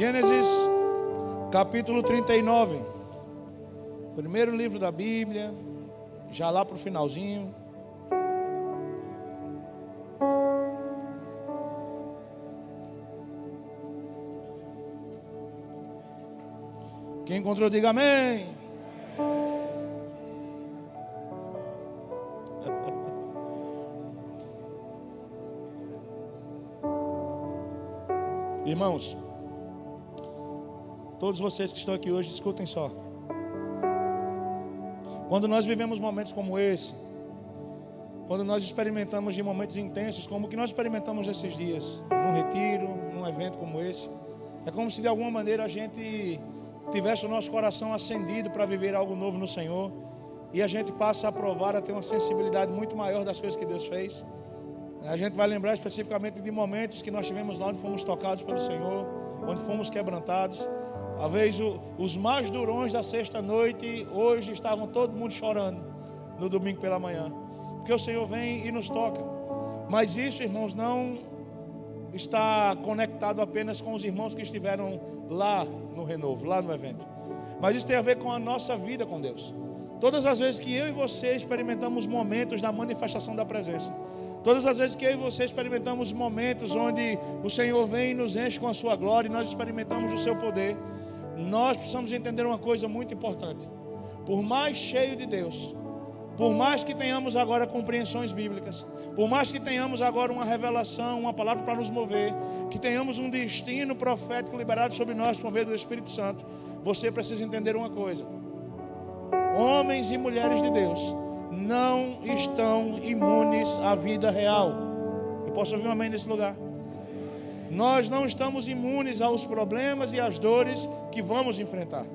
Gênesis, capítulo 39. Primeiro livro da Bíblia, já lá para o finalzinho. Quem encontrou, diga amém. Irmãos, todos vocês que estão aqui hoje, escutem só. Quando nós vivemos momentos como esse, quando nós experimentamos de momentos intensos, como o que nós experimentamos esses dias, num retiro, num evento como esse, é como se de alguma maneira a gente tivesse o nosso coração acendido para viver algo novo no Senhor, e a gente passa a provar, a ter uma sensibilidade muito maior das coisas que Deus fez. A gente vai lembrar especificamente de momentos que nós tivemos lá onde fomos tocados pelo Senhor, onde fomos quebrantados. Talvez os mais durões da sexta noite, hoje estavam todo mundo chorando no domingo pela manhã, porque o Senhor vem e nos toca. Mas isso, irmãos, não está conectado apenas com os irmãos que estiveram lá no renovo, lá no evento, mas isso tem a ver com a nossa vida com Deus. Todas as vezes que eu e você experimentamos momentos da manifestação da presença, todas as vezes que eu e você experimentamos momentos onde o Senhor vem e nos enche com a sua glória, e nós experimentamos o seu poder, nós precisamos entender uma coisa muito importante. Por mais cheio de Deus, por mais que tenhamos agora compreensões bíblicas, por mais que tenhamos agora uma revelação, uma palavra para nos mover, que tenhamos um destino profético liberado sobre nós por meio do Espírito Santo, você precisa entender uma coisa: homens e mulheres de Deus não estão imunes à vida real. Eu posso ouvir um amém nesse lugar? Nós não estamos imunes aos problemas e às dores que vamos enfrentar,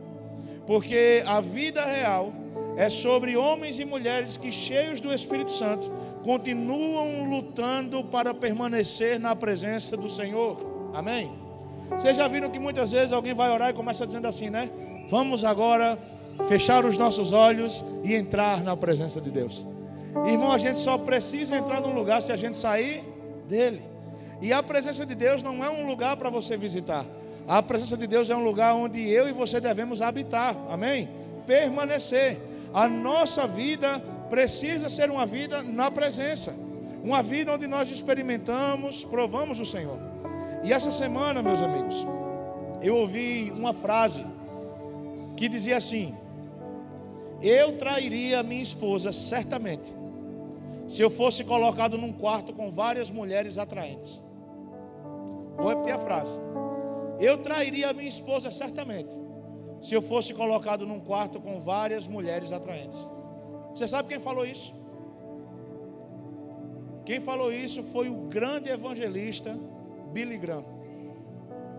porque a vida real é sobre homens e mulheres que, cheios do Espírito Santo, continuam lutando para permanecer na presença do Senhor. Amém? Vocês já viram que muitas vezes alguém vai orar e começa dizendo assim, né? Vamos agora fechar os nossos olhos e entrar na presença de Deus. Irmão, a gente só precisa entrar num lugar se a gente sair dele. E a presença de Deus não é um lugar para você visitar. A presença de Deus é um lugar onde eu e você devemos habitar. Amém? Permanecer. A nossa vida precisa ser uma vida na presença, uma vida onde nós experimentamos, provamos o Senhor. E essa semana, meus amigos, eu ouvi uma frase que dizia assim: eu trairia minha esposa certamente se eu fosse colocado num quarto com várias mulheres atraentes. Vou repetir a frase: eu trairia minha esposa certamente se eu fosse colocado num quarto com várias mulheres atraentes. Você sabe quem falou isso? Quem falou isso foi o grande evangelista Billy Graham.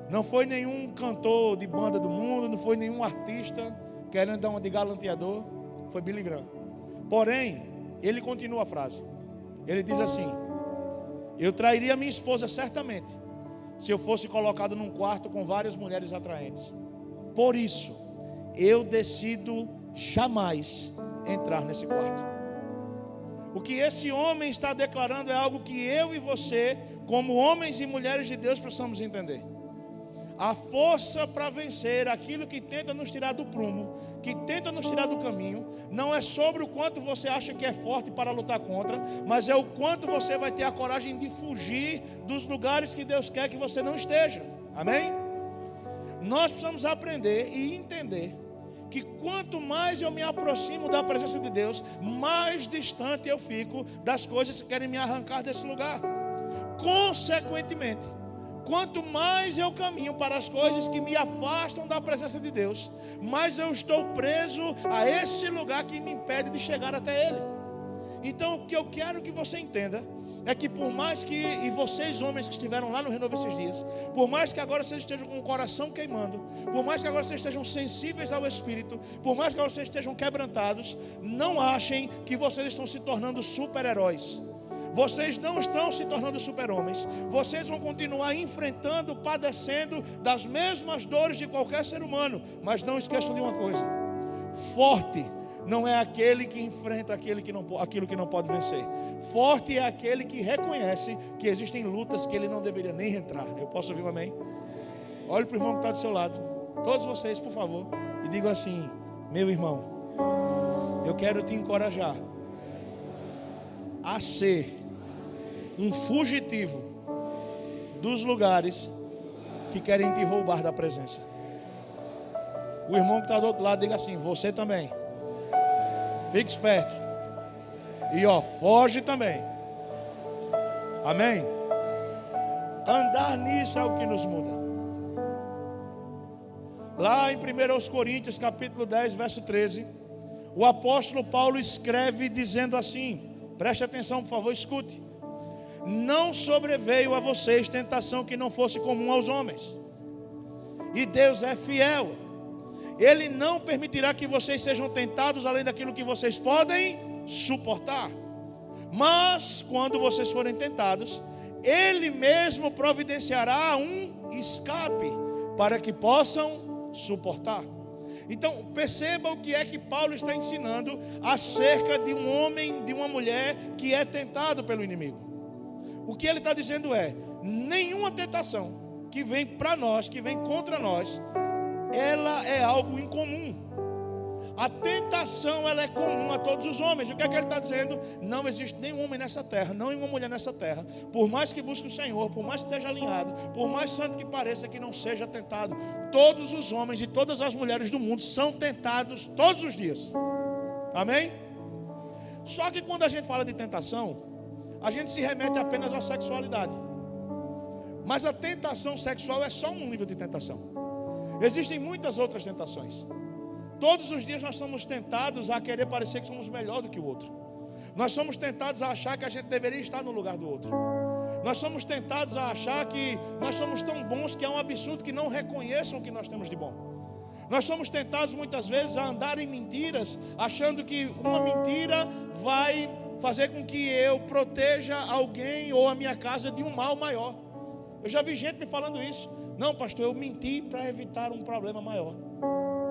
Não foi nenhum cantor de banda do mundo, não foi nenhum artista querendo dar uma de galanteador, foi Billy Graham. Porém, ele continua a frase. Ele diz assim: eu trairia minha esposa certamente se eu fosse colocado num quarto com várias mulheres atraentes. Por isso, eu decido jamais entrar nesse quarto. O que esse homem está declarando é algo que eu e você, como homens e mulheres de Deus, precisamos entender. A força para vencer aquilo que tenta nos tirar do prumo, que tenta nos tirar do caminho, não é sobre o quanto você acha que é forte para lutar contra, mas é o quanto você vai ter a coragem de fugir dos lugares que Deus quer que você não esteja. Amém? Nós precisamos aprender e entender que quanto mais eu me aproximo da presença de Deus, mais distante eu fico das coisas que querem me arrancar desse lugar. Consequentemente, quanto mais eu caminho para as coisas que me afastam da presença de Deus, mais eu estou preso a esse lugar que me impede de chegar até Ele. Então, o que eu quero que você entenda é que por mais que, e vocês homens que estiveram lá no Renovo esses dias, por mais que agora vocês estejam com o coração queimando, por mais que agora vocês estejam sensíveis ao Espírito, por mais que agora vocês estejam quebrantados, não achem que vocês estão se tornando super-heróis. Vocês não estão se tornando super-homens. Vocês vão continuar enfrentando, padecendo das mesmas dores de qualquer ser humano. Mas não esqueçam de uma coisa: forte não é aquele que enfrenta aquilo que não pode vencer. Forte é aquele que reconhece que existem lutas que ele não deveria nem entrar. Eu posso ouvir um amém? Olhe para o irmão que está do seu lado. Todos vocês, por favor. E digam assim: meu irmão, eu quero te encorajar a ser um fugitivo dos lugares que querem te roubar da presença. O irmão que está do outro lado, diga assim: você também. Fique esperto. E foge também. Amém? Andar nisso é o que nos muda. Lá em 1 Coríntios capítulo 10, verso 13, o apóstolo Paulo escreve dizendo assim, preste atenção, por favor, escute: não sobreveio a vocês tentação que não fosse comum aos homens, e Deus é fiel, Ele não permitirá que vocês sejam tentados além daquilo que vocês podem suportar, mas quando vocês forem tentados, Ele mesmo providenciará um escape para que possam suportar. Então perceba o que é que Paulo está ensinando acerca de um homem, de uma mulher que é tentado pelo inimigo. O que ele está dizendo é: nenhuma tentação que vem para nós, que vem contra nós, ela é algo incomum. A tentação, ela é comum a todos os homens. O que é que ele está dizendo? Não existe nenhum homem nessa terra, não nenhuma mulher nessa terra, por mais que busque o Senhor, por mais que seja alinhado, por mais santo que pareça, que não seja tentado. Todos os homens e todas as mulheres do mundo são tentados todos os dias. Amém? Só que quando a gente fala de tentação, a gente se remete apenas à sexualidade. Mas a tentação sexual é só um nível de tentação. Existem muitas outras tentações. Todos os dias nós somos tentados a querer parecer que somos melhor do que o outro. Nós somos tentados a achar que a gente deveria estar no lugar do outro. Nós somos tentados a achar que nós somos tão bons que é um absurdo que não reconheçam o que nós temos de bom. Nós somos tentados muitas vezes a andar em mentiras, achando que uma mentira vai fazer com que eu proteja alguém ou a minha casa de um mal maior. Eu já vi gente me falando isso. Não, pastor, eu menti para evitar um problema maior.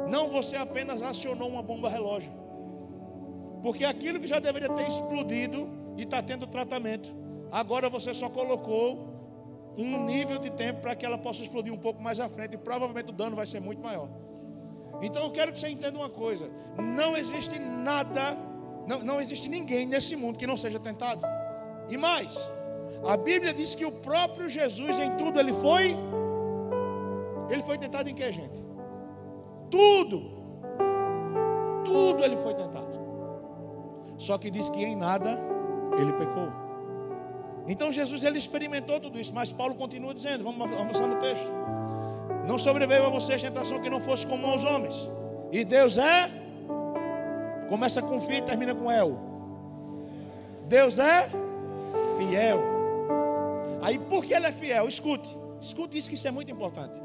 Não, você apenas acionou uma bomba relógio. Porque aquilo que já deveria ter explodido e está tendo tratamento, agora você só colocou um nível de tempo para que ela possa explodir um pouco mais à frente, e provavelmente o dano vai ser muito maior. Então eu quero que você entenda uma coisa: não existe nada, não existe ninguém nesse mundo que não seja tentado. E mais, a Bíblia diz que o próprio Jesus, em tudo ele foi tentado em que, gente? Tudo ele foi tentado. Só que diz que em nada ele pecou. Então Jesus, ele experimentou tudo isso. Mas Paulo continua dizendo, vamos avançar no texto: não sobreveio a vocês tentação que não fosse comum aos homens, e Deus é, começa com fi e termina com el. Deus é fiel. Aí por que ele é fiel? Escute isso, que isso é muito importante.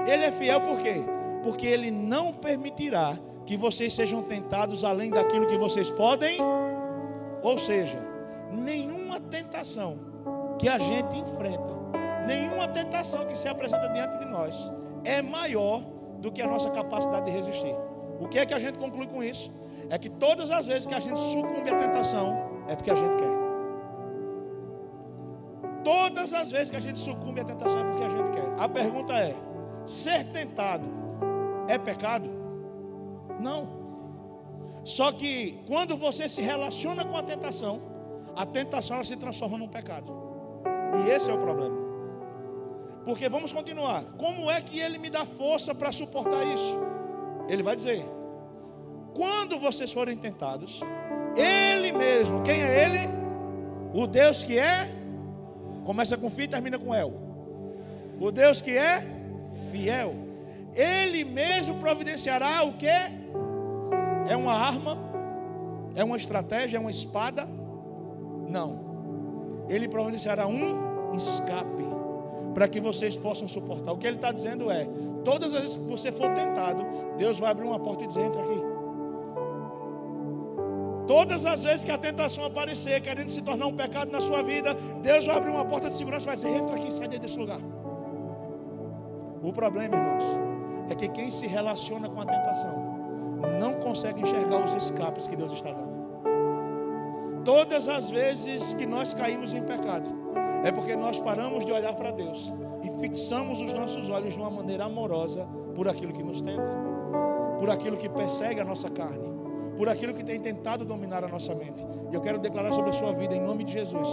Ele é fiel por quê? Porque Ele não permitirá que vocês sejam tentados além daquilo que vocês podem. Ou seja, nenhuma tentação que a gente enfrenta, nenhuma tentação que se apresenta diante de nós é maior do que a nossa capacidade de resistir. O que é que a gente conclui com isso? É que todas as vezes que a gente sucumbe à tentação, é porque a gente quer. Todas as vezes que a gente sucumbe à tentação é porque a gente quer. A pergunta é: ser tentado é pecado? Não. Só que quando você se relaciona com a tentação ela se transforma num pecado. E esse é o problema. Porque vamos continuar. Como é que Ele me dá força para suportar isso? Ele vai dizer: quando vocês forem tentados, Ele mesmo, quem é Ele? O Deus que é, começa com fi e termina com el. O Deus que é fiel, Ele mesmo providenciará o que? É uma arma? É uma estratégia? É uma espada? Não. Ele providenciará um escape para que vocês possam suportar. O que ele está dizendo é: todas as vezes que você for tentado, Deus vai abrir uma porta e dizer: entra aqui. Todas as vezes que a tentação aparecer, querendo se tornar um pecado na sua vida, Deus vai abrir uma porta de segurança e vai dizer: entra aqui, sai desse lugar. O problema, irmãos, é que quem se relaciona com a tentação não consegue enxergar os escapes que Deus está dando. Todas as vezes que nós caímos em pecado, é porque nós paramos de olhar para Deus e fixamos os nossos olhos de uma maneira amorosa por aquilo que nos tenta, por aquilo que persegue a nossa carne, por aquilo que tem tentado dominar a nossa mente. E eu quero declarar sobre a sua vida, em nome de Jesus,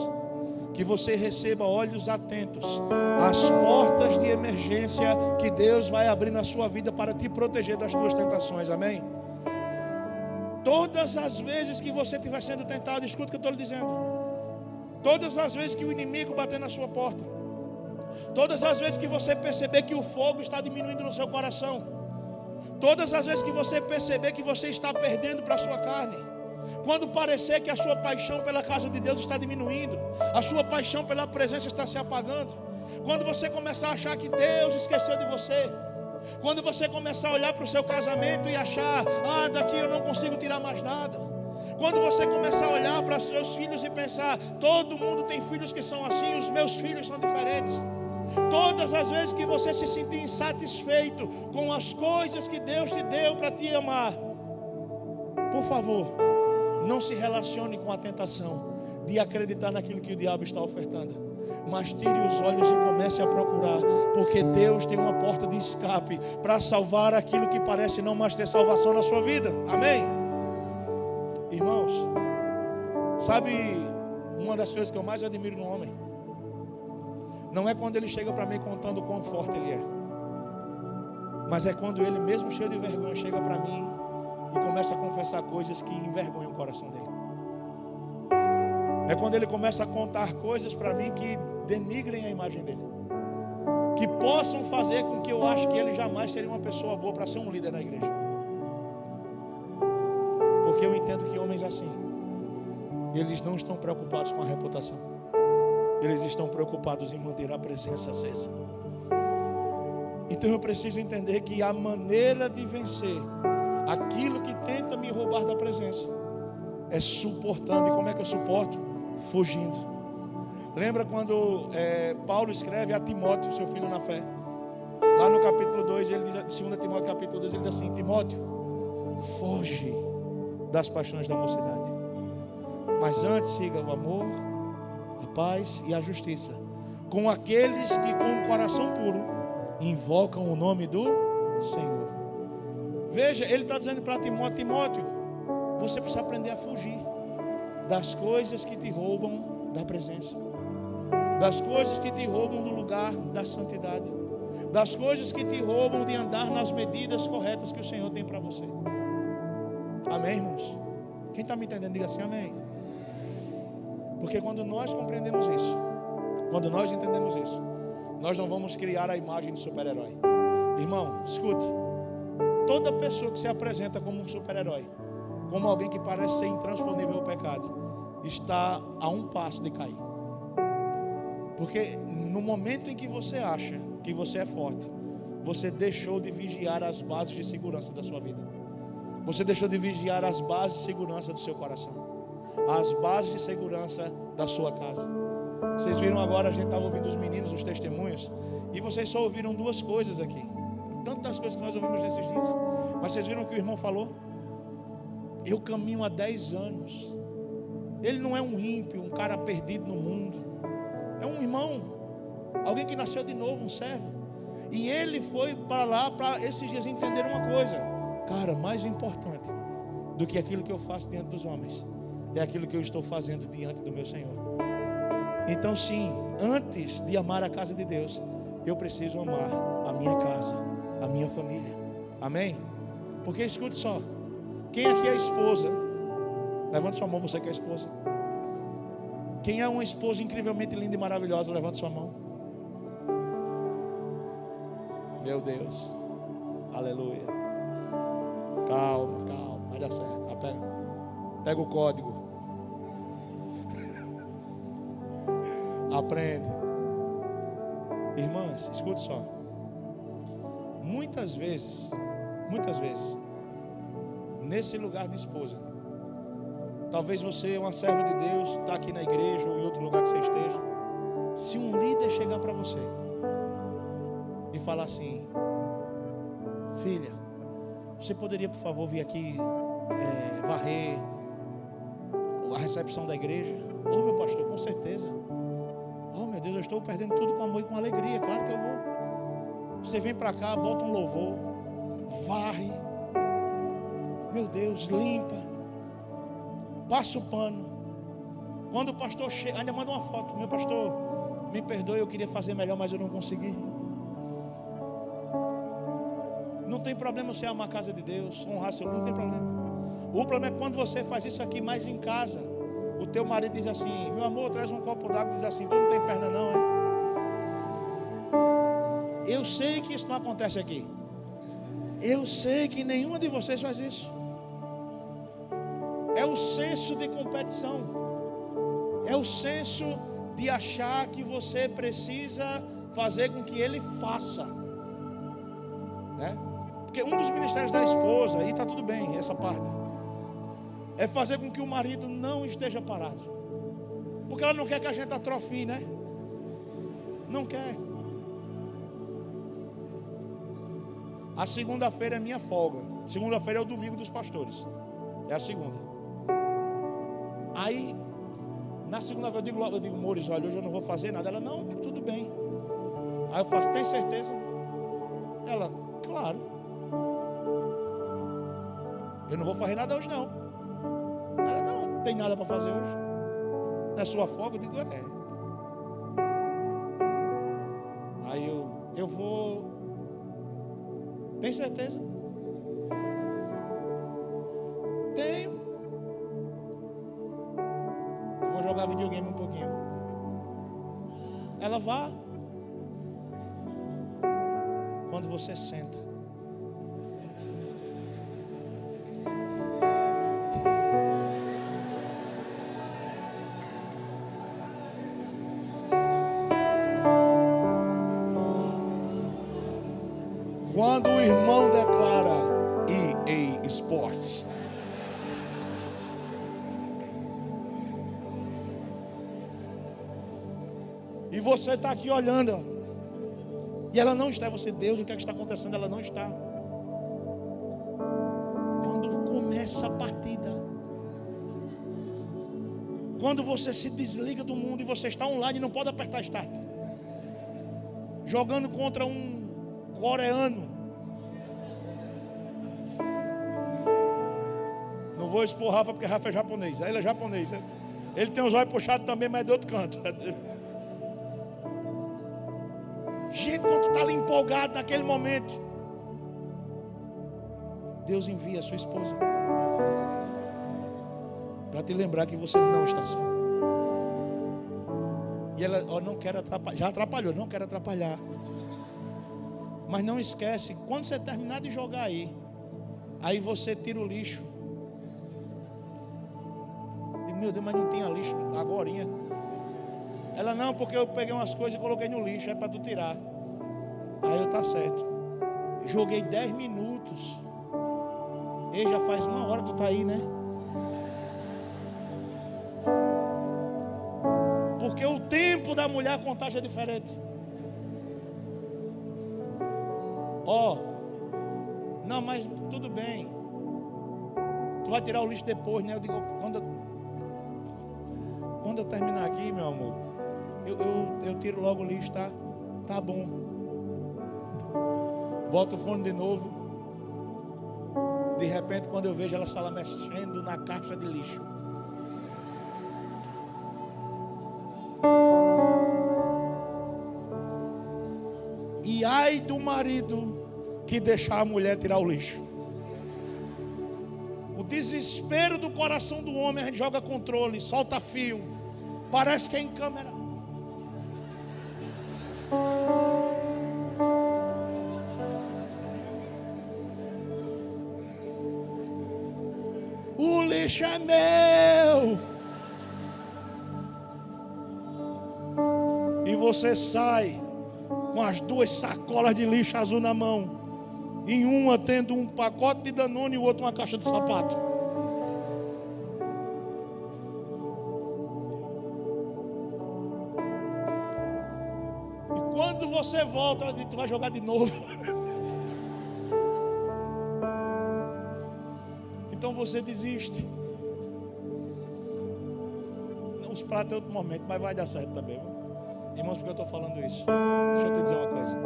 que você receba olhos atentos às portas de emergência que Deus vai abrir na sua vida para te proteger das tuas tentações. Amém? Todas as vezes que você estiver sendo tentado, escuta o que eu estou lhe dizendo. Todas as vezes que o inimigo bater na sua porta, todas as vezes que você perceber que o fogo está diminuindo no seu coração, todas as vezes que você perceber que você está perdendo para a sua carne, quando parecer que a sua paixão pela casa de Deus está diminuindo, a sua paixão pela presença está se apagando, quando você começar a achar que Deus esqueceu de você, quando você começar a olhar para o seu casamento e achar, daqui eu não consigo tirar mais nada, quando você começar a olhar para seus filhos e pensar, todo mundo tem filhos que são assim, os meus filhos são diferentes, todas as vezes que você se sentir insatisfeito com as coisas que Deus te deu para te amar, por favor, não se relacione com a tentação de acreditar naquilo que o diabo está ofertando, mas tire os olhos e comece a procurar, porque Deus tem uma porta de escape para salvar aquilo que parece não mais ter salvação na sua vida. Amém? Irmãos, sabe uma das coisas que eu mais admiro no homem? Não é quando ele chega para mim contando o quão forte ele é, mas é quando ele mesmo cheio de vergonha chega para mim e começa a confessar coisas que envergonham o coração dele. É quando ele começa a contar coisas para mim que denigrem a imagem dele, que possam fazer com que eu ache que ele jamais seria uma pessoa boa para ser um líder na igreja. Porque eu entendo que homens assim, eles não estão preocupados com a reputação, eles estão preocupados em manter a presença acesa. Então eu preciso entender que a maneira de vencer aquilo que tenta me roubar da presença é suportando. E como é que eu suporto? Fugindo. Lembra quando Paulo escreve a Timóteo, seu filho na fé, lá no capítulo 2, ele diz, 2 Timóteo capítulo 2, ele diz assim: Timóteo, foge das paixões da mocidade, mas antes siga o amor, a paz e a justiça com aqueles que com o coração puro invocam o nome do Senhor. Veja, ele está dizendo para Timóteo: Timóteo, você precisa aprender a fugir das coisas que te roubam da presença, das coisas que te roubam do lugar da santidade, das coisas que te roubam de andar nas medidas corretas que o Senhor tem para você. Amém, irmãos? Quem está me entendendo, diga assim, amém. Porque quando nós compreendemos isso, quando nós entendemos isso, nós não vamos criar a imagem de super-herói. Irmão, escute, toda pessoa que se apresenta como um super-herói, como alguém que parece ser intransponível ao pecado, está a um passo de cair. Porque no momento em que você acha que você é forte, você deixou de vigiar as bases de segurança da sua vida. Você deixou de vigiar as bases de segurança do seu coração, as bases de segurança da sua casa. Vocês viram agora, a gente estava ouvindo os meninos, os testemunhos, e vocês só ouviram duas coisas aqui. Tantas coisas que nós ouvimos nesses dias. Mas vocês viram o que o irmão falou? Eu caminho há 10 anos. Ele não é um ímpio, um cara perdido no mundo. É um irmão, alguém que nasceu de novo, um servo. E ele foi para lá para esses dias entender uma coisa: cara, mais importante do que aquilo que eu faço diante dos homens é aquilo que eu estou fazendo diante do meu Senhor. Então sim, antes de amar a casa de Deus, eu preciso amar a minha casa, a minha família. Amém? Porque escute só, quem aqui é esposa? Levante sua mão, você que é esposa. Quem é uma esposa incrivelmente linda e maravilhosa? Levante sua mão. Meu Deus, aleluia. Calma, calma, vai dar certo. Pega o código. Aprende. Irmãs, escute só. Muitas vezes, nesse lugar de esposa, talvez você é uma serva de Deus, está aqui na igreja ou em outro lugar que você esteja. Se um líder chegar para você e falar assim: filha, você poderia por favor vir aqui varrer a recepção da igreja? Oh, meu pastor, com certeza. Oh, meu meu Deus, eu estou perdendo tudo com amor e com alegria. Claro que eu vou. Você vem para cá, bota um louvor, varre, meu Deus, limpa, passa o pano. Quando o pastor chega, ainda manda uma foto: meu pastor, me perdoe, eu queria fazer melhor, mas eu não consegui. Não tem problema você amar a casa de Deus, honrar seu, não tem problema. O problema é quando você faz isso aqui mais em casa. O teu marido diz assim: meu amor, traz um copo d'água. Diz assim: tu não tem perna não, hein? Eu sei que isso não acontece aqui. Eu sei que nenhuma de vocês faz isso. É o senso de competição. É o senso de achar que você precisa fazer com que ele faça, né? Porque um dos ministérios da esposa, e está tudo bem essa parte, é fazer com que o marido não esteja parado. Porque ela não quer que a gente atrofie, né? Não quer. A segunda-feira é minha folga. Segunda-feira é o domingo dos pastores. É a segunda. Aí, na segunda-feira eu digo, Mores, olha, hoje eu não vou fazer nada. Ela, não, tudo bem. Aí eu faço, tem certeza? Ela, claro. Eu não vou fazer nada hoje não. Ela, não tem nada para fazer hoje. Não é sua folga? Eu digo, é. Aí eu vou. Tem certeza? Tenho. Eu vou jogar videogame um pouquinho. Ela vá. Quando você senta, quando o irmão declara EA Sports, e você está aqui olhando, e ela não está, você, Deus, o que é que está acontecendo? Ela não está. Quando começa a partida, quando você se desliga do mundo e você está online e não pode apertar start, jogando contra um coreano. Não vou expor Rafa, porque Rafa é japonês. Ele é japonês. Ele tem os olhos puxados também, mas é de outro canto. Gente, quando tu está ali empolgado naquele momento, Deus envia a sua esposa para te lembrar que você não está só. E ela, ó, não quero atrapalhar. Já atrapalhou, não quero atrapalhar. Mas não esquece, quando você terminar de jogar aí você tira o lixo. E, meu Deus, mas não tinha lixo agorinha. Ela, não, porque eu peguei umas coisas e coloquei no lixo, é para tu tirar. Aí eu, tá certo. Joguei 10 minutos. E já faz 1 hora tu tá aí, né? Porque o tempo da mulher, a contagem é diferente. Ó, não, mas tudo bem. Tu vai tirar o lixo depois, né? Eu digo, quando eu terminar aqui, meu amor, eu tiro logo o lixo, tá? Tá bom. Bota o fone de novo. De repente, quando eu vejo, ela está lá mexendo na caixa de lixo. E ai do marido que deixar a mulher tirar o lixo. O desespero do coração do homem, a gente joga controle, solta fio, parece que é em câmera. O lixo é meu. E você sai com as 2 sacolas de lixo azul na mão. Em uma tendo um pacote de Danone e o outro uma caixa de sapato. E quando você volta, ela diz, tu vai jogar de novo. Então você desiste. Os pratos é outro momento, mas vai dar certo também. Irmãos, por que eu estou falando isso? Deixa eu te dizer uma coisa.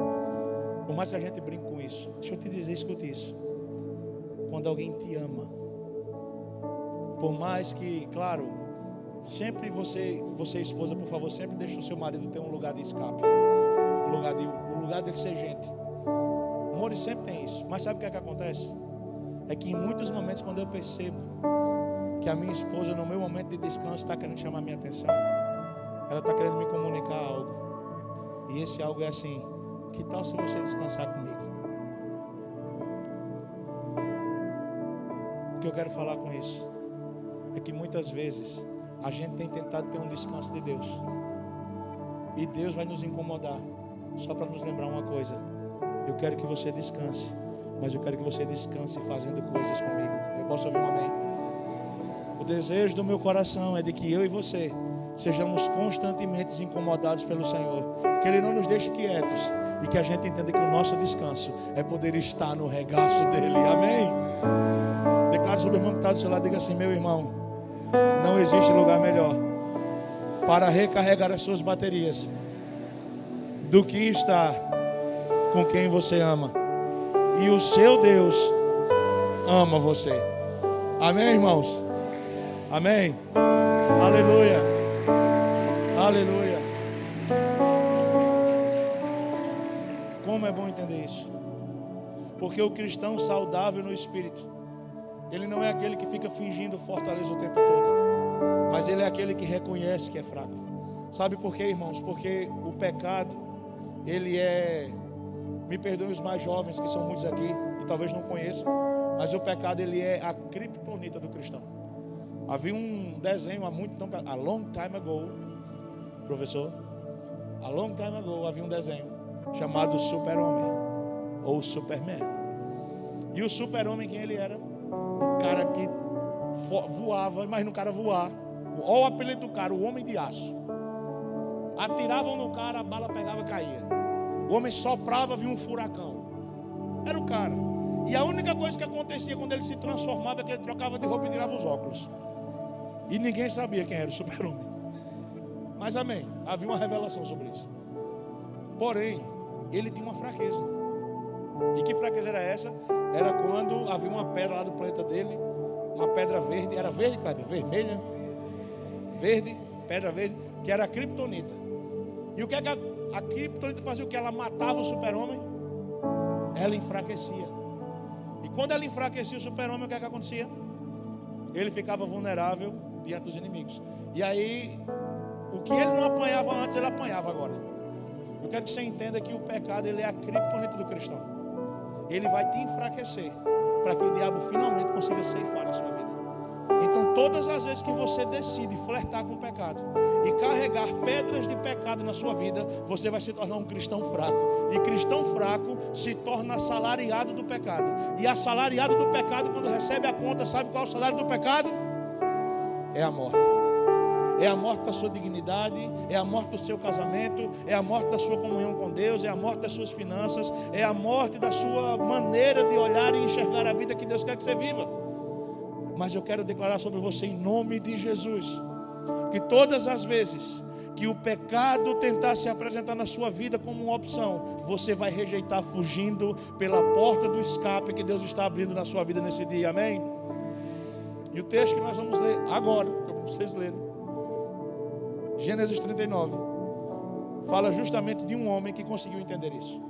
Por mais que a gente brinque com isso, deixa eu te dizer, escute isso. Quando alguém te ama, por mais que, claro, sempre você esposa, por favor, sempre deixe o seu marido ter um lugar de escape, um lugar dele ser gente. O amor sempre tem isso. Mas sabe o que é que acontece? É que em muitos momentos, quando eu percebo que a minha esposa, no meu momento de descanso, está querendo chamar a minha atenção, ela está querendo me comunicar algo, e esse algo é assim: que tal se você descansar comigo? O que eu quero falar com isso é que muitas vezes a gente tem tentado ter um descanso de Deus, e Deus vai nos incomodar só para nos lembrar uma coisa: eu quero que você descanse, mas eu quero que você descanse fazendo coisas comigo. Eu posso ouvir um amém? O desejo do meu coração é de que eu e você sejamos constantemente incomodados pelo Senhor, que Ele não nos deixe quietos, e que a gente entenda que o nosso descanso é poder estar no regaço dEle. Amém? Declare sobre o irmão que está do seu lado, diga assim: meu irmão, não existe lugar melhor para recarregar as suas baterias do que estar com quem você ama, e o seu Deus ama você. Amém, irmãos? Amém? Aleluia, aleluia. Como é bom entender isso, porque o cristão saudável no espírito, ele não é aquele que fica fingindo fortaleza o tempo todo, mas ele é aquele que reconhece que é fraco. Sabe por quê, irmãos? Porque o pecado, ele é, me perdoem os mais jovens, que são muitos aqui e talvez não conheçam, mas o pecado, ele é a criptonita do cristão. Havia um desenho há muito tempo, a long time ago, professor, a long time ago havia um desenho chamado Super-Homem ou Superman. E o Super-Homem, quem ele era? Um cara que voava. Imagina um cara voar. Olha o apelido do cara, o Homem de Aço. Atiravam no cara, a bala pegava e caía. O homem soprava, vinha um furacão. Era o cara. E a única coisa que acontecia quando ele se transformava é que ele trocava de roupa e tirava os óculos. E ninguém sabia quem era o Super-Homem. Mas amém, havia uma revelação sobre isso. Porém, ele tinha uma fraqueza. E que fraqueza era essa? Era quando havia uma pedra lá do planeta dele, uma pedra verde. Era verde, Cláudia? Vermelha? Verde, pedra verde, que era a criptonita. E o que é que a criptonita fazia? O que? Ela matava o Super-Homem. Ela enfraquecia. E quando ela enfraquecia o Super-Homem, o que é que acontecia? Ele ficava vulnerável diante dos inimigos. E aí, o que ele não apanhava antes, ele apanhava agora. Eu quero que você entenda que o pecado, ele é a criptonita do cristão. Ele vai te enfraquecer para que o diabo finalmente consiga ceifar a sua vida. Então, todas as vezes que você decide flertar com o pecado e carregar pedras de pecado na sua vida, você vai se tornar um cristão fraco. E cristão fraco se torna assalariado do pecado. E assalariado do pecado, quando recebe a conta, sabe qual é o salário do pecado? É a morte. É a morte da sua dignidade, é a morte do seu casamento, é a morte da sua comunhão com Deus, é a morte das suas finanças, é a morte da sua maneira de olhar e enxergar a vida que Deus quer que você viva. Mas eu quero declarar sobre você, em nome de Jesus, que todas as vezes que o pecado tentar se apresentar na sua vida como uma opção, você vai rejeitar fugindo pela porta do escape que Deus está abrindo na sua vida nesse dia, amém? E o texto que nós vamos ler agora, que eu vou vocês lerem, Gênesis 39, fala justamente de um homem que conseguiu entender isso.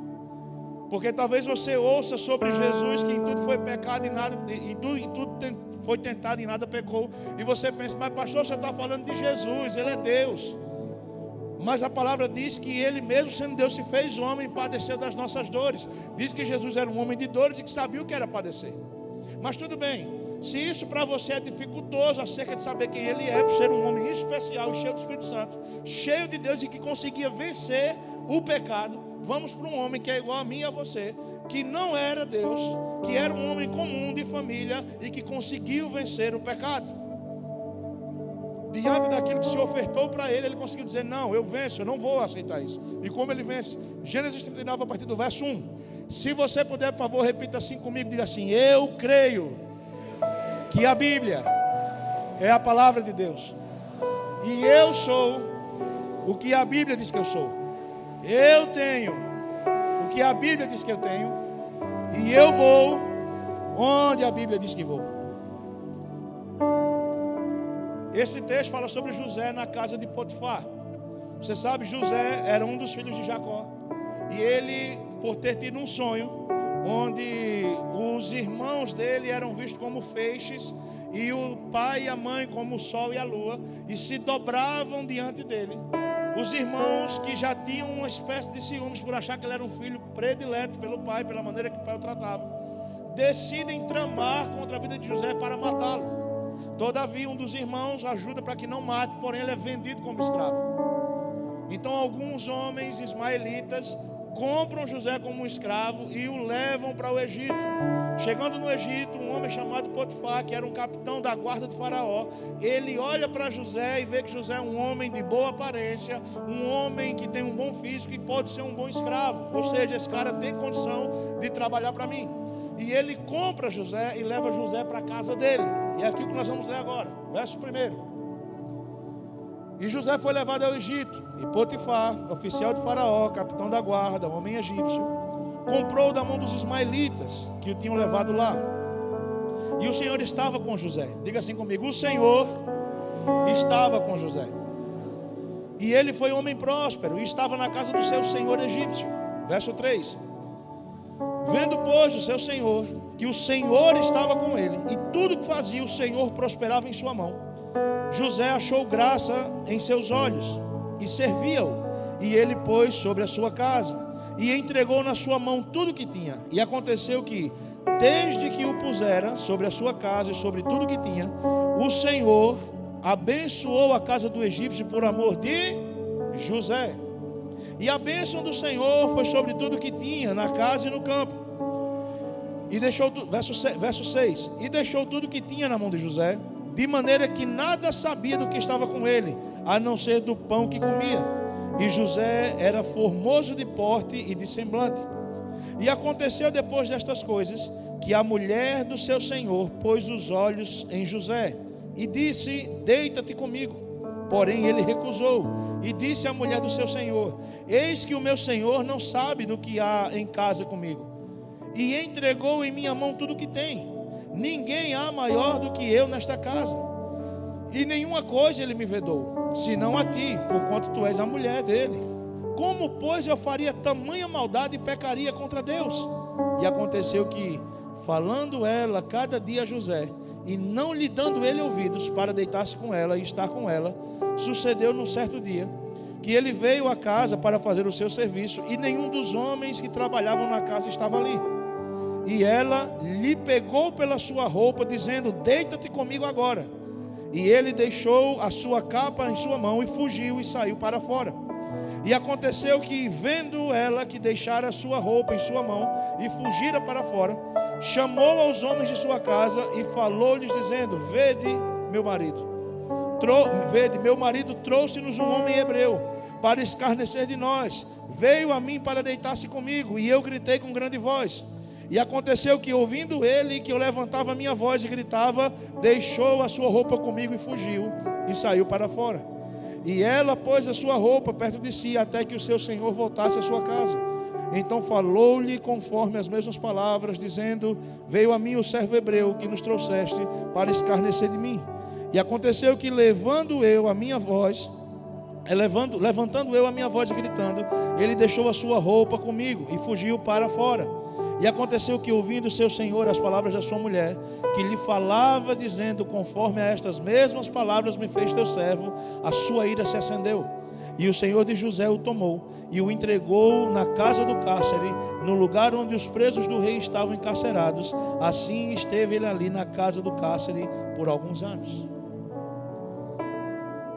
Porque talvez você ouça sobre Jesus, que em tudo foi pecado e nada, em tudo foi tentado e nada pecou, e você pensa: mas pastor, você está falando de Jesus, Ele é Deus. Mas a palavra diz que Ele mesmo sendo Deus se fez homem e padeceu das nossas dores. Diz que Jesus era um homem de dores e que sabia o que era padecer. Mas tudo bem, se isso para você é dificultoso acerca de saber quem Ele é, por ser um homem especial, cheio do Espírito Santo, cheio de Deus e que conseguia vencer o pecado, vamos para um homem que é igual a mim e a você, que não era Deus, que era um homem comum de família e que conseguiu vencer o pecado. Diante daquilo que se ofertou para ele, ele conseguiu dizer: não, eu venço, eu não vou aceitar isso. E como ele vence? Gênesis 39, a partir do verso 1. Se você puder, por favor, repita assim comigo, diga assim: eu creio que a Bíblia é a palavra de Deus, e eu sou o que a Bíblia diz que eu sou. Eu tenho o que a Bíblia diz que eu tenho. E eu vou onde a Bíblia diz que vou. Esse texto fala sobre José na casa de Potifar. Você sabe, José era um dos filhos de Jacó. E ele, por ter tido um sonho, onde os irmãos dele eram vistos como feixes, e o pai e a mãe como o sol e a lua, e se dobravam diante dele. Os irmãos, que já tinham uma espécie de ciúmes por achar que ele era um filho predileto pelo pai, pela maneira que o pai o tratava, decidem tramar contra a vida de José para matá-lo. Todavia, um dos irmãos ajuda para que não mate, porém ele é vendido como escravo. Então alguns homens ismaelitas compram José como um escravo e o levam para o Egito. Chegando no Egito, um homem chamado Potifar, que era um capitão da guarda de Faraó, ele olha para José e vê que José é um homem de boa aparência, um homem que tem um bom físico e pode ser um bom escravo. Ou seja, esse cara tem condição de trabalhar para mim. E ele compra José e leva José para a casa dele. E é aqui que nós vamos ler agora, verso 1. E José foi levado ao Egito, e Potifar, oficial de Faraó, capitão da guarda, homem egípcio, comprou da mão dos ismaelitas que o tinham levado lá. E o Senhor estava com José. Diga assim comigo: o Senhor estava com José. E ele foi homem próspero e estava na casa do seu senhor egípcio. Verso 3. Vendo, pois, o seu senhor que o Senhor estava com ele, e tudo que fazia o Senhor prosperava em sua mão, José achou graça em seus olhos e servia-o, e ele pôs sobre a sua casa e entregou na sua mão tudo o que tinha. E aconteceu que, desde que o pusera sobre a sua casa e sobre tudo que tinha, o Senhor abençoou a casa do egípcio por amor de José. E a bênção do Senhor foi sobre tudo que tinha, na casa e no campo. E deixou, verso 6, e deixou tudo que tinha na mão de José, de maneira que nada sabia do que estava com ele, a não ser do pão que comia. E José era formoso de porte e de semblante. E aconteceu depois destas coisas, que a mulher do seu senhor pôs os olhos em José, e disse: deita-te comigo. Porém ele recusou, e disse à mulher do seu senhor: eis que o meu senhor não sabe do que há em casa comigo, e entregou em minha mão tudo o que tem. Ninguém há maior do que eu nesta casa, e nenhuma coisa ele me vedou, senão a ti, porquanto tu és a mulher dele. Como, pois, eu faria tamanha maldade e pecaria contra Deus? E aconteceu que, falando ela cada dia a José, e não lhe dando ele ouvidos para deitar-se com ela e estar com ela, sucedeu num certo dia, que ele veio à casa para fazer o seu serviço, e nenhum dos homens que trabalhavam na casa estava ali. E ela lhe pegou pela sua roupa, dizendo: deita-te comigo agora. E ele deixou a sua capa em sua mão e fugiu e saiu para fora. E aconteceu que, vendo ela que deixara a sua roupa em sua mão e fugira para fora, chamou aos homens de sua casa e falou-lhes, dizendo: vede, meu marido trouxe-nos um homem hebreu para escarnecer de nós. Veio a mim para deitar-se comigo, e eu gritei com grande voz. E aconteceu que, ouvindo ele que eu levantava a minha voz e gritava, deixou a sua roupa comigo e fugiu e saiu para fora. E ela pôs a sua roupa perto de si, até que o seu senhor voltasse à sua casa. Então falou-lhe conforme as mesmas palavras, dizendo: veio a mim o servo hebreu que nos trouxeste para escarnecer de mim. E aconteceu que, levantando eu a minha voz e gritando, ele deixou a sua roupa comigo e fugiu para fora. E aconteceu que, ouvindo seu senhor as palavras da sua mulher, que lhe falava, dizendo: conforme a estas mesmas palavras me fez teu servo, a sua ira se acendeu. E o senhor de José o tomou e o entregou na casa do cárcere, no lugar onde os presos do rei estavam encarcerados. Assim esteve ele ali na casa do cárcere por alguns anos.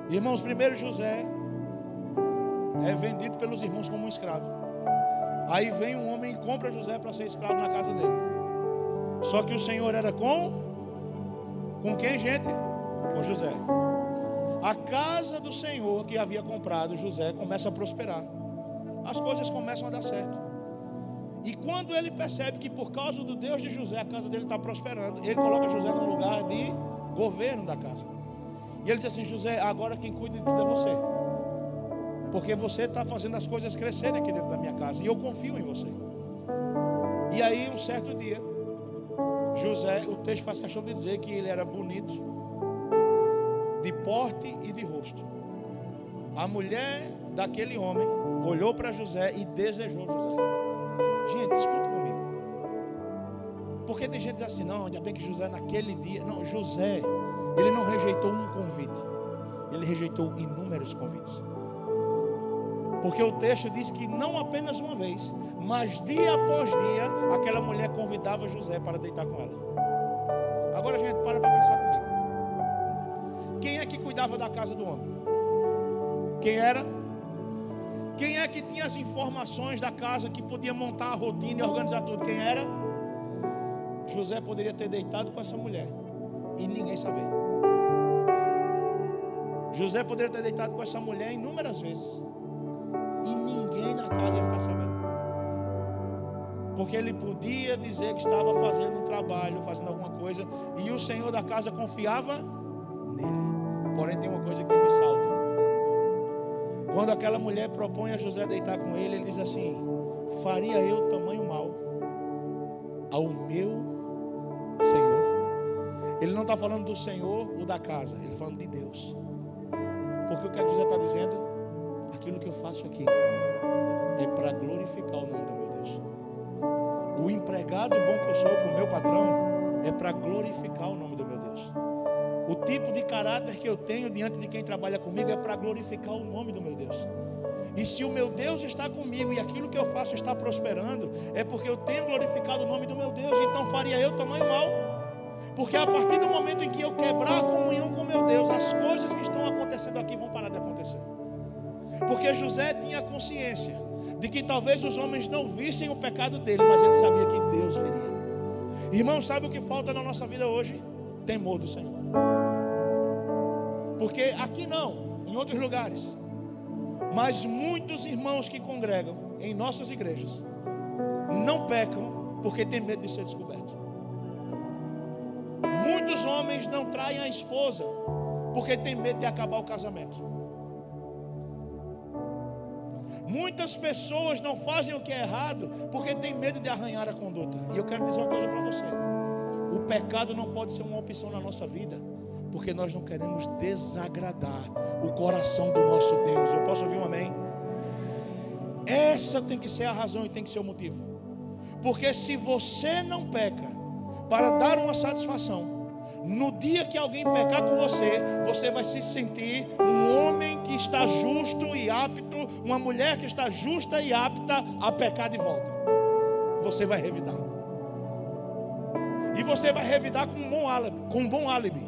Irmãos, primeiro José é vendido pelos irmãos como um escravo. Aí vem um homem e compra José para ser escravo na casa dele. Só que o Senhor era com quem, gente? Com José. A casa do Senhor que havia comprado José começa a prosperar. As coisas começam a dar certo. E quando ele percebe que, por causa do Deus de José, a casa dele está prosperando, ele coloca José num lugar de governo da casa. E ele diz assim: José, agora quem cuida de tudo é você. porque você está fazendo as coisas crescerem aqui dentro da minha casa, e eu confio em você. E aí, um certo dia, José, o texto faz questão de dizer que ele era bonito, de porte e de rosto. A mulher daquele homem olhou para José e desejou José. Gente, escuta comigo. Porque tem gente que diz assim, não, ainda bem que José naquele dia... Não, José, ele não rejeitou um convite, ele rejeitou inúmeros convites. Porque o texto diz que não apenas uma vez, mas dia após dia, aquela mulher convidava José para deitar com ela. Agora, gente, para pensar comigo. Quem é que cuidava da casa do homem? Quem era? Quem é que tinha as informações da casa, que podia montar a rotina e organizar tudo? Quem era? José poderia ter deitado com essa mulher e ninguém saber. José poderia ter deitado com essa mulher inúmeras vezes e ninguém na casa ia ficar sabendo, porque ele podia dizer que estava fazendo um trabalho, fazendo alguma coisa, e o senhor da casa confiava nele. Porém, tem uma coisa que me salta. Quando aquela mulher propõe a José deitar com ele, ele diz assim: faria eu tamanho mal ao meu Senhor? Ele não está falando do Senhor ou da casa, ele está falando de Deus. Porque o que José está dizendo? Aquilo que eu faço aqui é para glorificar o nome do meu Deus. O empregado bom que eu sou para o meu patrão é para glorificar o nome do meu Deus. O tipo de caráter que eu tenho diante de quem trabalha comigo é para glorificar o nome do meu Deus. E se o meu Deus está comigo e aquilo que eu faço está prosperando, é porque eu tenho glorificado o nome do meu Deus. Então faria eu tamanho mal, porque a partir do momento em que eu quebrar a comunhão com o meu Deus, as coisas que estão acontecendo aqui vão parar de acontecer. Porque José tinha consciência de que talvez os homens não vissem o pecado dele, mas ele sabia que Deus veria. Irmão, sabe o que falta na nossa vida hoje? Temor do Senhor. Porque aqui não, em outros lugares, mas muitos irmãos que congregam em nossas igrejas não pecam porque tem medo de ser descoberto. Muitos homens não traem a esposa porque tem medo de acabar o casamento. Muitas pessoas não fazem o que é errado porque tem medo de arranhar a conduta. E eu quero dizer uma coisa para você: o pecado não pode ser uma opção na nossa vida, porque nós não queremos desagradar o coração do nosso Deus. Eu posso ouvir um amém? Essa tem que ser a razão e tem que ser o motivo. Porque se você não peca para dar uma satisfação, no dia que alguém pecar com você, você vai se sentir um homem que está justo e apto, uma mulher que está justa e apta a pecar de volta. Você vai revidar. E você vai revidar com um bom álibi.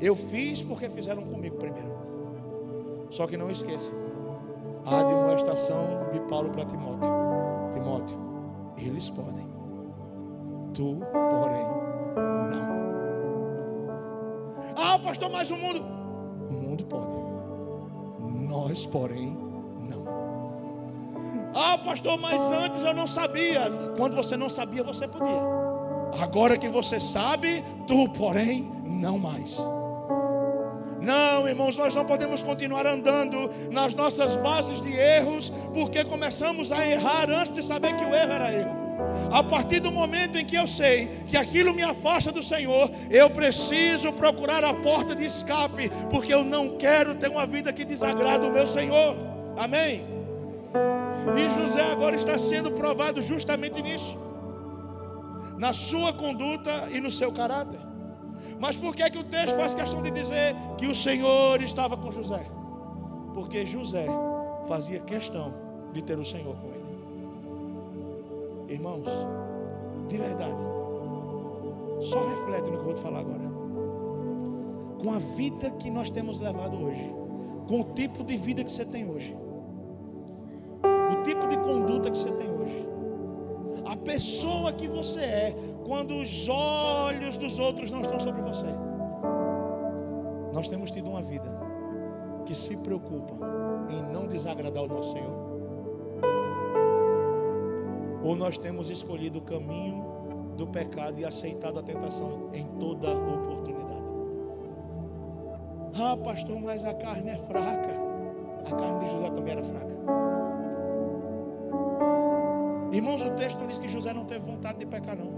Eu fiz porque fizeram comigo primeiro. Só que não esqueça a admoestação de Paulo para Timóteo: Timóteo, eles podem, tu, porém, não. Ah, pastor, mas o mundo pode, nós, porém, não. Ah, pastor, mas antes eu não sabia. Quando você não sabia, você podia. Agora que você sabe, tu, porém, não mais. Não, irmãos, nós não podemos continuar andando nas nossas bases de erros, porque começamos a errar antes de saber que o erro era erro. A partir do momento em que eu sei que aquilo me afasta do Senhor, eu preciso procurar a porta de escape, porque eu não quero ter uma vida que desagrada o meu Senhor. Amém? E José agora está sendo provado justamente nisso, na sua conduta e no seu caráter. Mas por que o texto faz questão de dizer que o Senhor estava com José? Porque José fazia questão de ter o Senhor com ele. Irmãos, de verdade, só reflete no que eu vou te falar agora. Com a vida que nós temos levado hoje, com o tipo de vida que você tem hoje, o tipo de conduta que você tem hoje, a pessoa que você é, quando os olhos dos outros não estão sobre você, nós temos tido uma vida que se preocupa em não desagradar o nosso Senhor, ou nós temos escolhido o caminho do pecado e aceitado a tentação em toda oportunidade. Ah, pastor, mas a carne é fraca. a carne de José também era fraca. Irmãos, o texto não diz que José não teve vontade de pecar, não.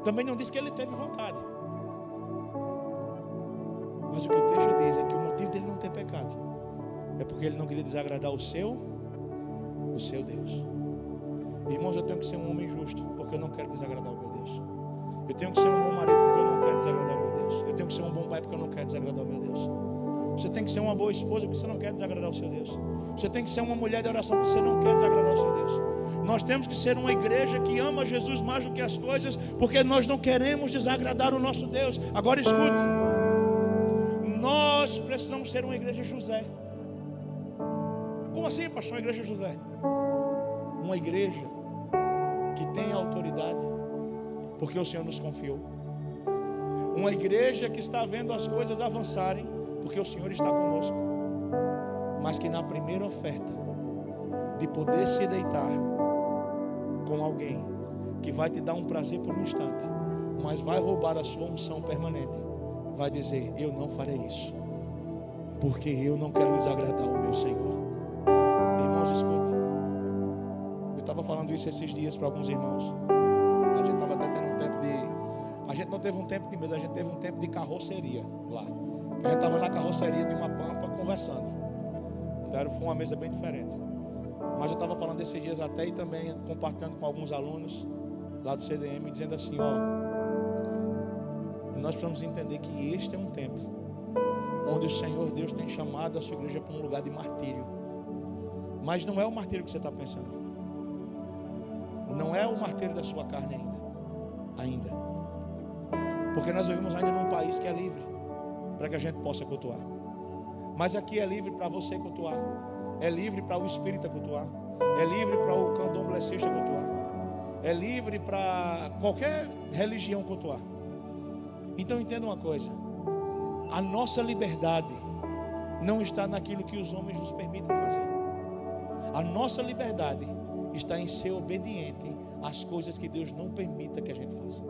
Também não diz que ele teve vontade. Mas o que o texto diz é que o motivo dele não ter pecado é porque ele não queria desagradar o seu Deus. Irmãos, eu tenho que ser um homem justo porque eu não quero desagradar o meu Deus. Eu tenho que ser um bom marido porque eu não quero desagradar o meu Deus. Eu tenho que ser um bom pai porque eu não quero desagradar o meu Deus. Você tem que ser uma boa esposa porque você não quer desagradar o seu Deus. Você tem que ser uma mulher de oração porque você não quer desagradar o seu Deus. Nós temos que ser uma igreja que ama Jesus mais do que as coisas, porque nós não queremos desagradar o nosso Deus. Agora escute, nós precisamos ser uma igreja José. Como assim, pastor, uma igreja José? Uma igreja que tem autoridade, porque o Senhor nos confiou. Uma igreja que está vendo as coisas avançarem, porque o Senhor está conosco. Mas que na primeira oferta de poder se deitar com alguém que vai te dar um prazer por um instante, mas vai roubar a sua unção permanente, vai dizer: eu não farei isso, porque eu não quero desagradar o meu Senhor. Irmãos, escute, eu estava falando isso esses dias para alguns irmãos. A gente estava até tendo um tempo de... A gente não teve um tempo de mesa, a gente teve um tempo de carroceria lá. A gente estava na carroceria de uma pampa conversando. Então foi uma mesa bem diferente. Mas eu estava falando desses dias até, e também compartilhando com alguns alunos lá do CDM, dizendo assim: ó, nós precisamos entender que este é um tempo onde o Senhor Deus tem chamado a sua igreja para um lugar de martírio. Mas não é o martírio que você está pensando. Não é o martírio da sua carne ainda. Porque nós vivemos ainda num país que é livre para que a gente possa cultuar. Mas aqui é livre para você cultuar. É livre para o espírita cultuar. É livre para o candomblessista cultuar. É livre para qualquer religião cultuar. Então entenda uma coisa: a nossa liberdade não está naquilo que os homens nos permitem fazer. A nossa liberdade está em ser obediente às coisas que Deus não permita que a gente faça.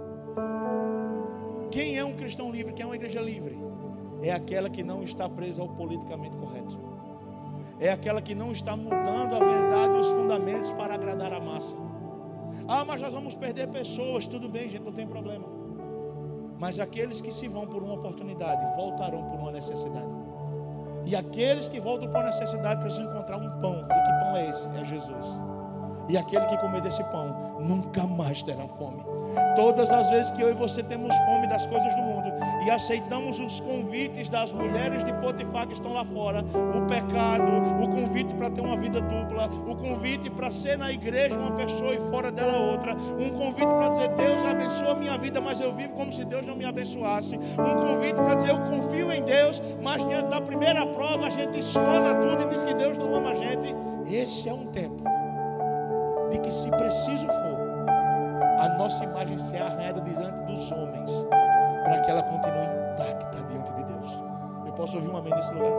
Quem é um cristão livre? Quem é uma igreja livre? É aquela que não está presa ao politicamente correto. É aquela que não está mudando a verdade e os fundamentos para agradar a massa. Ah, mas nós vamos perder pessoas. Tudo bem, gente, não tem problema. Mas aqueles que se vão por uma oportunidade voltarão por uma necessidade. E aqueles que voltam por uma necessidade precisam encontrar um pão. E que pão é esse? É Jesus. E aquele que comer desse pão nunca mais terá fome. Todas as vezes que eu e você temos fome das coisas do mundo e aceitamos os convites das mulheres de Potifar que estão lá fora, o pecado, o convite para ter uma vida dupla, o convite para ser na igreja uma pessoa e fora dela outra, um convite para dizer: Deus abençoa a minha vida, mas eu vivo como se Deus não me abençoasse, um convite para dizer: eu confio em Deus, mas diante da primeira prova a gente espana tudo e diz que Deus não ama a gente. Esse é um tempo de que, se preciso for, a nossa imagem ser arranhada diante dos homens, para que ela continue intacta diante de Deus. Eu posso ouvir um amém nesse lugar?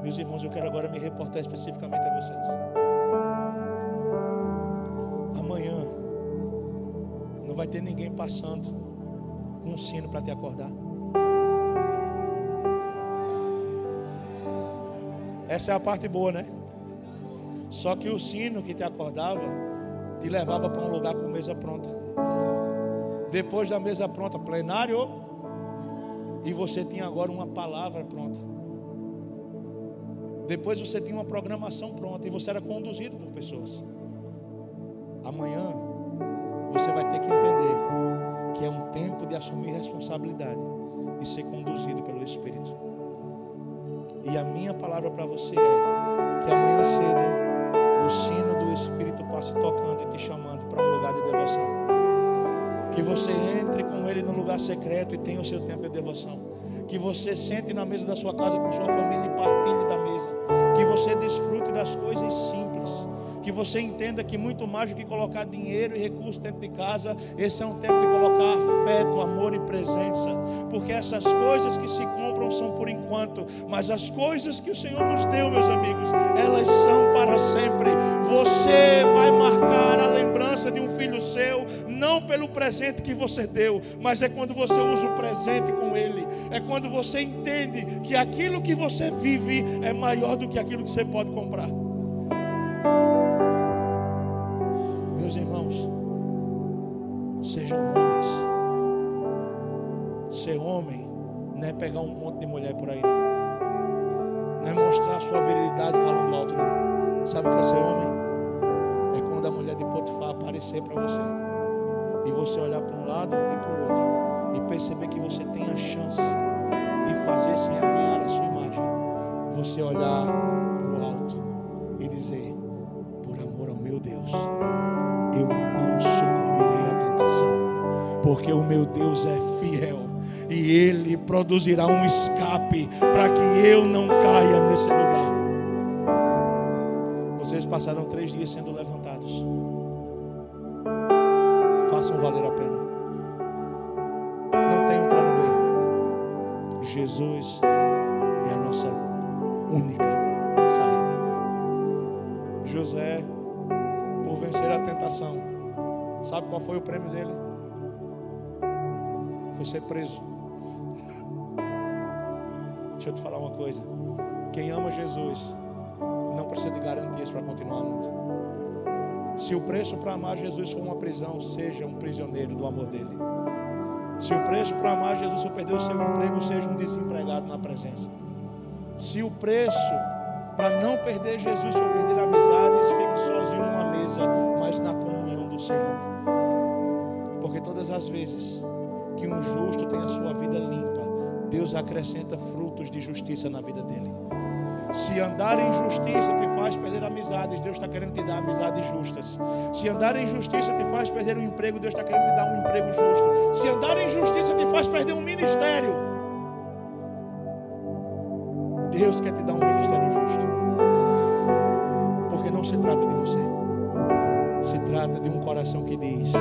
Meus irmãos, eu quero agora me reportar especificamente a vocês. Amanhã não vai ter ninguém passando com um sino para te acordar. Essa é a parte boa, né? Só que o sino que te acordava te levava para um lugar com mesa pronta. Depois da mesa pronta, plenário, e você tinha agora uma palavra pronta. Depois você tinha uma programação pronta e você era conduzido por pessoas. Amanhã você vai ter que entender que é um tempo de assumir responsabilidade e ser conduzido pelo Espírito. E a minha palavra para você é que amanhã cedo o sino do Espírito passe tocando e te chamando para um lugar de devoção. Que você entre com Ele no lugar secreto e tenha o seu tempo de devoção. Que você sente na mesa da sua casa com sua família e partilhe da mesa. Que você desfrute das coisas simples. que você entenda que muito mais do que colocar dinheiro e recursos dentro de casa, esse é um tempo de colocar afeto, amor e presença, porque essas coisas que se compram são por enquanto, mas as coisas que o Senhor nos deu, meus amigos, elas são para sempre. Você vai marcar a lembrança de um filho seu, não pelo presente que você deu, mas é quando você usa o presente com ele, é quando você entende que aquilo que você vive é maior do que aquilo que você pode comprar. Meus irmãos, sejam homens. Ser homem não é pegar um monte de mulher por aí, não é mostrar a sua virilidade falando alto, não. Sabe o que é ser homem? É quando a mulher de Potifar aparecer para você e você olhar para um lado e para o outro e perceber que você tem a chance de fazer sem arranhar a sua imagem. Você olhar para o alto e dizer: por amor ao meu Deus, eu não sucumbirei à tentação, porque o meu Deus é fiel e Ele produzirá um escape para que eu não caia nesse lugar. Vocês passaram 3 dias sendo levantados. Façam valer a pena. Não tem um plano B. Jesus é a nossa única saída. José, por vencer a tentação, sabe qual foi o prêmio dele? Foi ser preso. Deixa eu te falar uma coisa: quem ama Jesus não precisa de garantias para continuar amando. Se o preço para amar Jesus for uma prisão, seja um prisioneiro do amor dele. Se o preço para amar Jesus for perder o seu emprego, seja um desempregado na presença. Se o preço para não perder Jesus for perder amizades, fique sozinho numa mesa, mas na comunhão do Senhor. Porque todas as vezes que um justo tem a sua vida limpa, Deus acrescenta frutos de justiça na vida dele. Se andar em justiça te faz perder amizades, Deus está querendo te dar amizades justas. Se andar em justiça te faz perder um emprego, Deus está querendo te dar um emprego justo. Se andar em justiça te faz perder um ministério, Deus quer te dar um ministério justo. Porque não se trata de você, se trata de um coração que diz: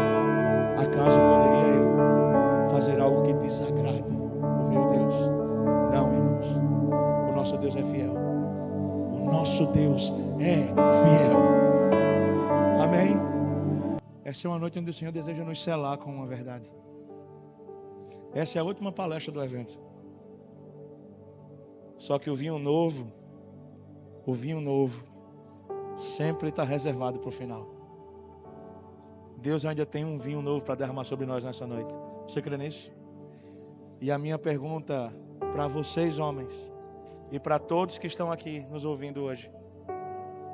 acaso poderia eu fazer algo que desagrade o meu Deus? Não, irmãos, o nosso Deus é fiel. O nosso Deus é fiel. Amém? Essa é uma noite onde o Senhor deseja nos selar com uma verdade. Essa é a última palestra do evento. Só que o vinho novo sempre está reservado para o final. Deus ainda tem um vinho novo para derramar sobre nós nessa noite. Você crê nisso? E a minha pergunta para vocês, homens, e para todos que estão aqui nos ouvindo hoje,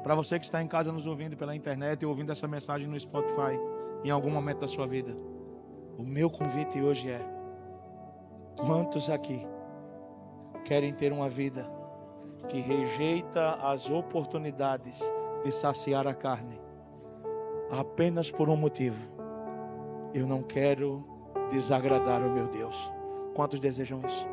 para você que está em casa nos ouvindo pela internet e ouvindo essa mensagem no Spotify, em algum momento da sua vida, o meu convite hoje é: quantos aqui querem ter uma vida que rejeita as oportunidades de saciar a carne apenas por um motivo? Eu não quero desagradar o meu Deus. Quantos desejam isso?